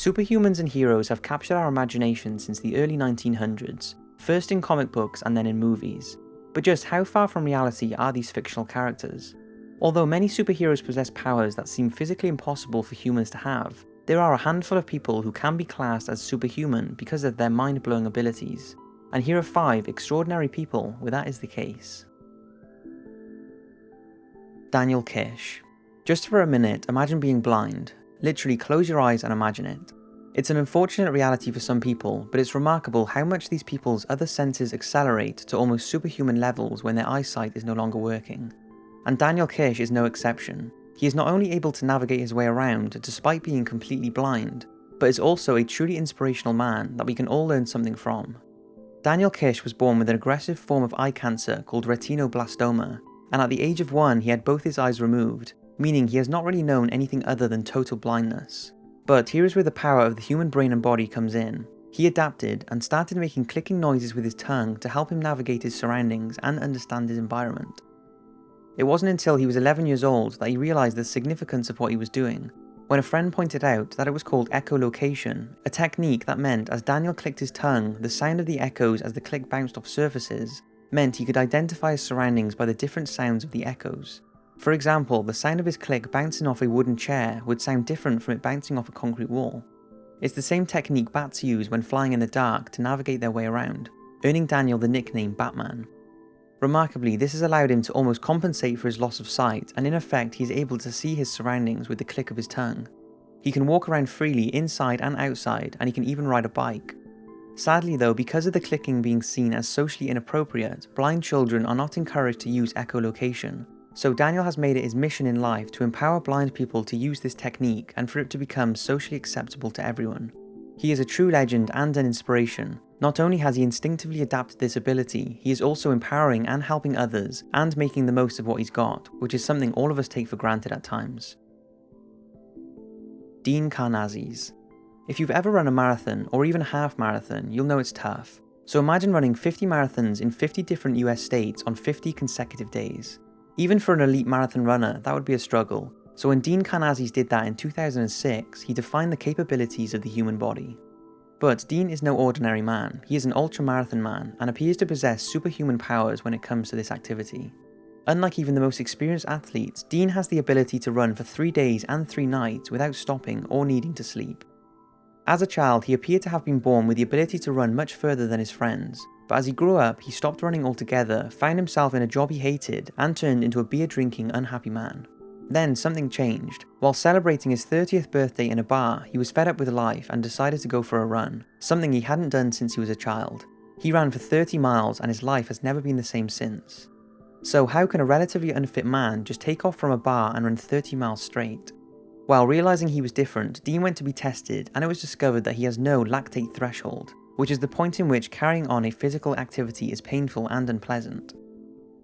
Superhumans and heroes have captured our imagination since the early 1900s, first in comic books and then in movies. But just how far from reality are these fictional characters? Although many superheroes possess powers that seem physically impossible for humans to have, there are a handful of people who can be classed as superhuman because of their mind-blowing abilities. And here are 5 extraordinary people where that is the case. Daniel Kish. Just for a minute, imagine being blind. Literally close your eyes and imagine it. It's an unfortunate reality for some people, but it's remarkable how much these people's other senses accelerate to almost superhuman levels when their eyesight is no longer working. And Daniel Kish is no exception. He is not only able to navigate his way around despite being completely blind, but is also a truly inspirational man that we can all learn something from. Daniel Kish was born with an aggressive form of eye cancer called retinoblastoma, and at the age of 1 he had both his eyes removed, meaning he has not really known anything other than total blindness. But here is where the power of the human brain and body comes in. He adapted and started making clicking noises with his tongue to help him navigate his surroundings and understand his environment. It wasn't until he was 11 years old that he realised the significance of what he was doing, when a friend pointed out that it was called echolocation, a technique that meant as Daniel clicked his tongue, the sound of the echoes as the click bounced off surfaces meant he could identify his surroundings by the different sounds of the echoes. For example, the sound of his click bouncing off a wooden chair would sound different from it bouncing off a concrete wall. It's the same technique bats use when flying in the dark to navigate their way around, earning Daniel the nickname Batman. Remarkably, this has allowed him to almost compensate for his loss of sight, and in effect he is able to see his surroundings with the click of his tongue. He can walk around freely inside and outside, and he can even ride a bike. Sadly though, because of the clicking being seen as socially inappropriate, blind children are not encouraged to use echolocation. So Daniel has made it his mission in life to empower blind people to use this technique and for it to become socially acceptable to everyone. He is a true legend and an inspiration. Not only has he instinctively adapted this ability, he is also empowering and helping others and making the most of what he's got, which is something all of us take for granted at times. Dean Karnazes. If you've ever run a marathon or even a half marathon, you'll know it's tough. So imagine running 50 marathons in 50 different US states on 50 consecutive days. Even for an elite marathon runner, that would be a struggle. So when Dean Karnazes did that in 2006, he defined the capabilities of the human body. But Dean is no ordinary man. He is an ultra-marathon man and appears to possess superhuman powers when it comes to this activity. Unlike even the most experienced athletes, Dean has the ability to run for 3 days and 3 nights without stopping or needing to sleep. As a child, he appeared to have been born with the ability to run much further than his friends, but as he grew up, he stopped running altogether, found himself in a job he hated, and turned into a beer-drinking, unhappy man. Then something changed. While celebrating his 30th birthday in a bar, he was fed up with life and decided to go for a run, something he hadn't done since he was a child. He ran for 30 miles and his life has never been the same since. So how can a relatively unfit man just take off from a bar and run 30 miles straight? While realising he was different, Dean went to be tested and it was discovered that he has no lactate threshold, which is the point in which carrying on a physical activity is painful and unpleasant.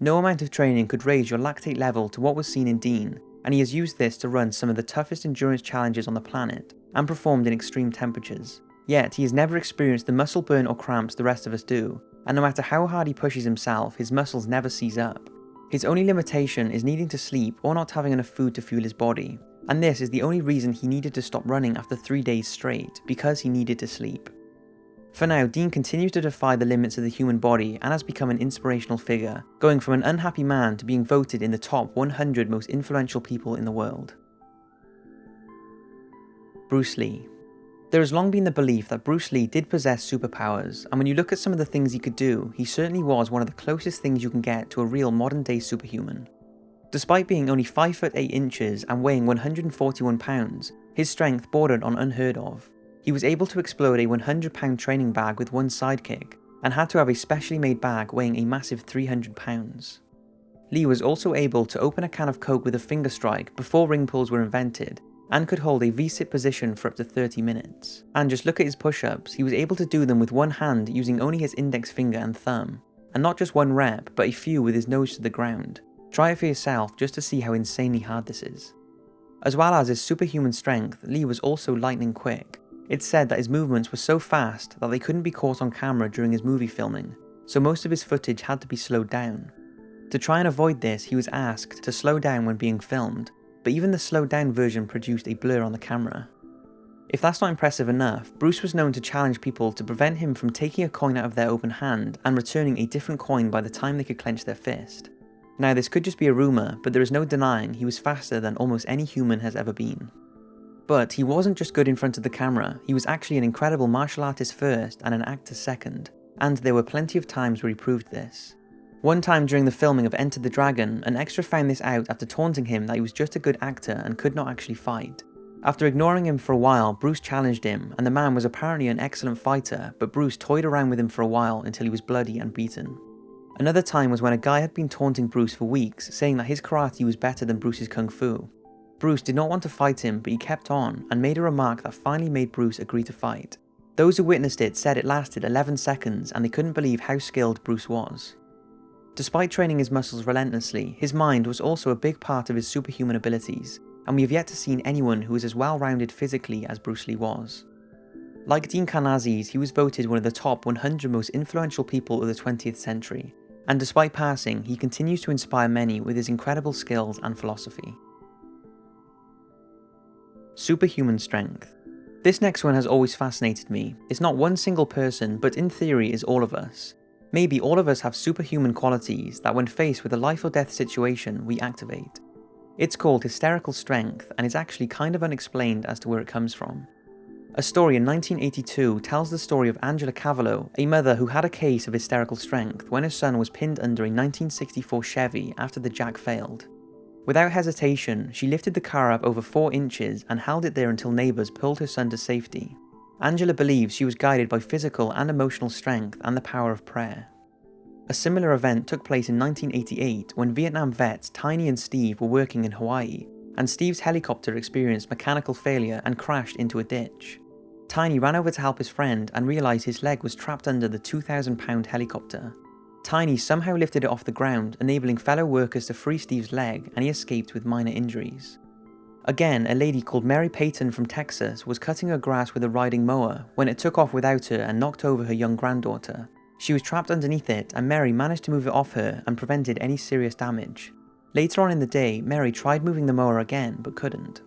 No amount of training could raise your lactate level to what was seen in Dean, and he has used this to run some of the toughest endurance challenges on the planet, and performed in extreme temperatures. Yet he has never experienced the muscle burn or cramps the rest of us do, and no matter how hard he pushes himself, his muscles never seize up. His only limitation is needing to sleep or not having enough food to fuel his body, and this is the only reason he needed to stop running after 3 days straight, because he needed to sleep. For now, Dean continues to defy the limits of the human body and has become an inspirational figure, going from an unhappy man to being voted in the top 100 most influential people in the world. Bruce Lee. There has long been the belief that Bruce Lee did possess superpowers, and when you look at some of the things he could do, he certainly was one of the closest things you can get to a real modern-day superhuman. Despite being only 5 foot 8 inches and weighing 141 pounds, his strength bordered on unheard of. He was able to explode a 100-pound training bag with one sidekick, and had to have a specially made bag weighing a massive 300 pounds. Lee was also able to open a can of Coke with a finger strike before ring pulls were invented, and could hold a V-sit position for up to 30 minutes. And just look at his push-ups, he was able to do them with one hand using only his index finger and thumb, and not just one rep, but a few with his nose to the ground. Try it for yourself just to see how insanely hard this is. As well as his superhuman strength, Lee was also lightning quick. It's said that his movements were so fast that they couldn't be caught on camera during his movie filming, so most of his footage had to be slowed down. To try and avoid this, he was asked to slow down when being filmed, but even the slowed down version produced a blur on the camera. If that's not impressive enough, Bruce was known to challenge people to prevent him from taking a coin out of their open hand and returning a different coin by the time they could clench their fist. Now this could just be a rumour, but there is no denying he was faster than almost any human has ever been. But he wasn't just good in front of the camera, he was actually an incredible martial artist first and an actor second, and there were plenty of times where he proved this. One time during the filming of Enter the Dragon, an extra found this out after taunting him that he was just a good actor and could not actually fight. After ignoring him for a while, Bruce challenged him, and the man was apparently an excellent fighter, but Bruce toyed around with him for a while until he was bloody and beaten. Another time was when a guy had been taunting Bruce for weeks, saying that his karate was better than Bruce's kung fu. Bruce did not want to fight him, but he kept on, and made a remark that finally made Bruce agree to fight. Those who witnessed it said it lasted 11 seconds, and they couldn't believe how skilled Bruce was. Despite training his muscles relentlessly, his mind was also a big part of his superhuman abilities, and we have yet to see anyone who is as well-rounded physically as Bruce Lee was. Like Dean Karnazes, he was voted one of the top 100 most influential people of the 20th century, and despite passing, he continues to inspire many with his incredible skills and philosophy. Superhuman strength. This next one has always fascinated me. It's not one single person, but in theory is all of us. Maybe all of us have superhuman qualities that when faced with a life or death situation, we activate. It's called hysterical strength, and is actually kind of unexplained as to where it comes from. A story in 1982 tells the story of Angela Cavallo, a mother who had a case of hysterical strength when her son was pinned under a 1964 Chevy after the jack failed. Without hesitation, she lifted the car up over 4 inches and held it there until neighbours pulled her son to safety. Angela believes she was guided by physical and emotional strength and the power of prayer. A similar event took place in 1988 when Vietnam vets Tiny and Steve were working in Hawaii, and Steve's helicopter experienced mechanical failure and crashed into a ditch. Tiny ran over to help his friend and realised his leg was trapped under the 2,000-pound helicopter. Tiny somehow lifted it off the ground, enabling fellow workers to free Steve's leg, and he escaped with minor injuries. Again, a lady called Mary Payton from Texas was cutting her grass with a riding mower when it took off without her and knocked over her young granddaughter. She was trapped underneath it, and Mary managed to move it off her and prevented any serious damage. Later on in the day, Mary tried moving the mower again, but couldn't.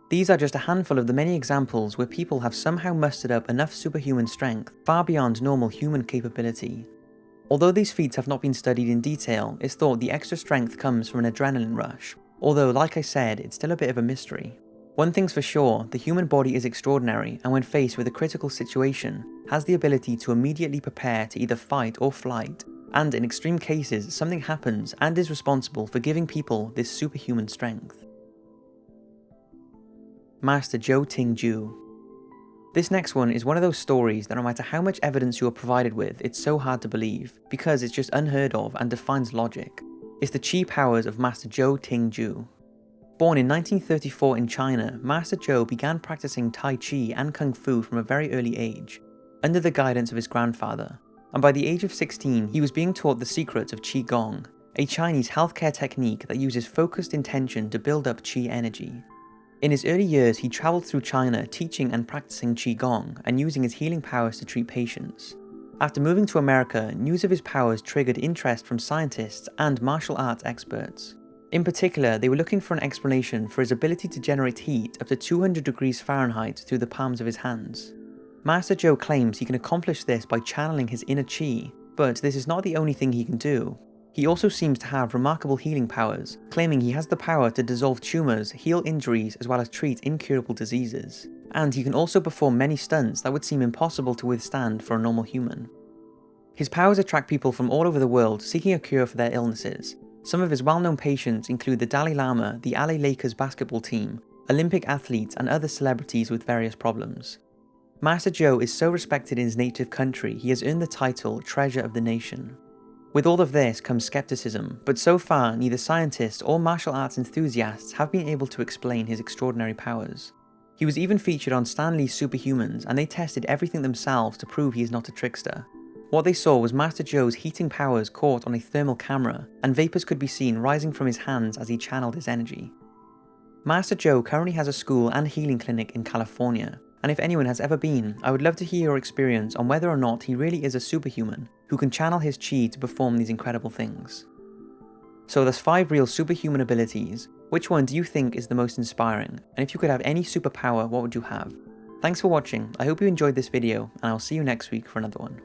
These are just a handful of the many examples where people have somehow mustered up enough superhuman strength far beyond normal human capability. Although these feats have not been studied in detail, it's thought the extra strength comes from an adrenaline rush, although like I said, it's still a bit of a mystery. One thing's for sure, the human body is extraordinary, and when faced with a critical situation, has the ability to immediately prepare to either fight or flight, and in extreme cases, something happens and is responsible for giving people this superhuman strength. Master Zhou Tingju. This next one is one of those stories that no matter how much evidence you are provided with, it's so hard to believe, because it's just unheard of and defies logic. It's the chi powers of Master Zhou Tingju. Born in 1934 in China, Master Zhou began practicing Tai Chi and Kung Fu from a very early age, under the guidance of his grandfather, and by the age of 16 he was being taught the secrets of Qigong, a Chinese healthcare technique that uses focused intention to build up Qi energy. In his early years he travelled through China teaching and practicing Qigong and using his healing powers to treat patients. After moving to America, news of his powers triggered interest from scientists and martial arts experts. In particular, they were looking for an explanation for his ability to generate heat up to 200 degrees Fahrenheit through the palms of his hands. Master Zhou claims he can accomplish this by channeling his inner Qi, but this is not the only thing he can do. He also seems to have remarkable healing powers, claiming he has the power to dissolve tumours, heal injuries, as well as treat incurable diseases. And he can also perform many stunts that would seem impossible to withstand for a normal human. His powers attract people from all over the world seeking a cure for their illnesses. Some of his well-known patients include the Dalai Lama, the LA Lakers basketball team, Olympic athletes, and other celebrities with various problems. Master Zhou is so respected in his native country, he has earned the title Treasure of the Nation. With all of this comes skepticism, but so far neither scientists or martial arts enthusiasts have been able to explain his extraordinary powers. He was even featured on Stan Lee's Superhumans, and they tested everything themselves to prove he is not a trickster. What they saw was Master Zhou's heating powers caught on a thermal camera, and vapours could be seen rising from his hands as he channeled his energy. Master Zhou currently has a school and healing clinic in California, and if anyone has ever been, I would love to hear your experience on whether or not he really is a superhuman who can channel his chi to perform these incredible things. So there's 5 real superhuman abilities. Which one do you think is the most inspiring? And if you could have any superpower, what would you have? Thanks for watching, I hope you enjoyed this video, and I'll see you next week for another one.